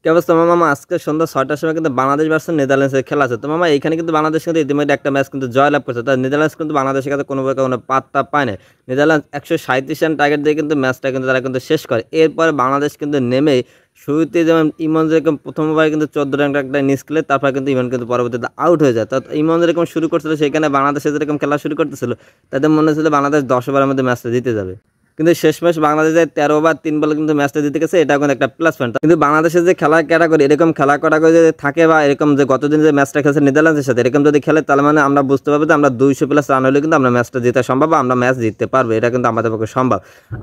কি অবস্থা মামা? আজকে সন্ধ্যা ৬টার সময় কিন্তু বাংলাদেশ ভার্সেস নেদারল্যান্ডসের খেলা আছে। তো মামা এখানে কিন্তু বাংলাদেশ কিন্তু ইতিমধ্যে একটা ম্যাচ কিন্তু জয়লাভ করছে। তো নেদারল্যান্ডস কিন্তু বাংলাদেশের কাছে কোনো প্রকার কোনো পাত্তা পায় না। নেদারল্যান্ডস ১৩৭ রান টার্গেট দিয়ে কিন্তু ম্যাচটা কিন্তু তারা কিন্তু শেষ করে। এরপরে বাংলাদেশ কিন্তু নেমেই শুরুতে যেমন ইমন যেরকম প্রথমবার কিন্তু ১৪ রান একটা ইনিংস খেলে, তারপর কিন্তু ইমন কিন্তু পরবর্তীতে আউট হয়ে যায়। তো ইমন যেরকম শুরু করছিল, সেখানে বাংলাদেশে যেরকম খেলা শুরু করতেছিল, তাদের মনে হচ্ছিল বাংলাদেশ ১০ ওভারের মধ্যে ম্যাচটা জিতে যাবে। কিন্তু শেষমেশ বাংলাদেশের ১৩ ওভার ৩ বলে কিন্তু ম্যাচটা জিতে গেছে। এটা কিন্তু একটা প্লাস পয়েন্ট। কিন্তু বাংলাদেশের যে খেলা ক্যাটাগরি, এরকম খেলা ক্যাটাগরি যদি থাকে বা এরকম যে গতদিন যে ম্যাচটা খেলছে নেদারল্যান্ডসের সাথে, এরকম যদি খেলে, তাহলে মানে আমরা বুঝতে পারবো যে আমরা ২০০ প্লাস রান হলে কিন্তু আমরা ম্যাচটা জিতা সম্ভব, আমরা ম্যাচ জিততে পারবো। এটা কিন্তু আমাদের পক্ষে সম্ভব।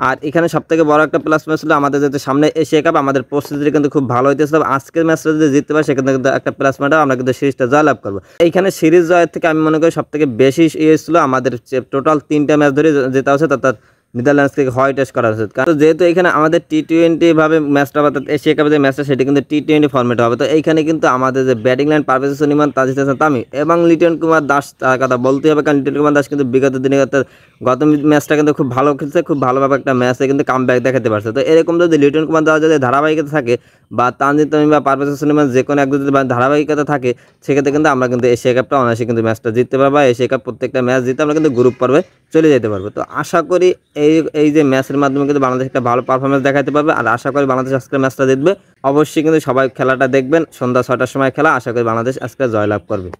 আর এখানে সবথেকে বড় একটা প্লাস পয়েন্ট ছিল আমাদের যেহেতু সামনে এশিয়া কাপ, আমাদের প্রস্তুতি কিন্তু খুব ভালো হইতেছিল। আজকের ম্যাচটা যদি জিততে পারে, সেখানে কিন্তু একটা প্লাস পয়েন্ট, আমরা কিন্তু সিরিজটা জয়লাভ করবো। এইখানে সিরিজ জয়ের থেকে আমি মনে করি সবথেকে বেশি ইয়ে ছিল আমাদের টোটাল ৩টা ম্যাচ ধরে যেটা হচ্ছে তার নেদারল্যান্ডস থেকে হয় টেস্ট করা উচিত। কারণ যেহেতু এখানে আমাদের টি-20 ভাবে ম্যাচটা, অর্থাৎ এশিয়া কাপের যে ম্যাচটা, সেটা কিন্তু টি-20 ফর্মেট হবে। তো এইখানে কিন্তু আমাদের যে ব্যাটিং লাইন, পারভেজ হোসেন ইমন, তাজিদ হাসান তামিম এবং লিটন কুমার দাস, তার কথা বলতেই হবে। কারণ লিটন কুমার দাস কিন্তু বিগত দিনে গত ম্যাচটা কিন্তু খুব ভালো খেলছে, খুব ভালোভাবে একটা ম্যাচে কিন্তু কামব্যাক দেখাতে পারছে। তো এরকম যদি লিটন কুমার দাস যদি ধারাবাহিকতা থাকে, বা তানজিদ তামিম বা পারভেজ হোসেন ইমন যে কোনো একজন যদি ধারাবাহিকতা থাকে, সেক্ষেত্রে কিন্তু আমরা কিন্তু এশিয়া কাপটা অনায়াসে কিন্তু ম্যাচটা জিততে পারবো। এশিয়া কাপ প্রত্যেকটা ম্যাচ জিতে আমরা কিন্তু গ্রুপ পর্বে চলে যেতে পারবো। তো আশা করি এই যে ম্যাচের মাধ্যমে কিন্তু বাংলাদেশ একটা ভালো পারফরমেন্স দেখাতে পারবে। আর আশা করি বাংলাদেশ আজকে ম্যাচটা জিতবে। অবশ্যই কিন্তু সবাই খেলাটা দেখবেন। সন্ধ্যা ৬টার সময় খেলা। আশা করি বাংলাদেশ আজকে জয়লাভ করবে।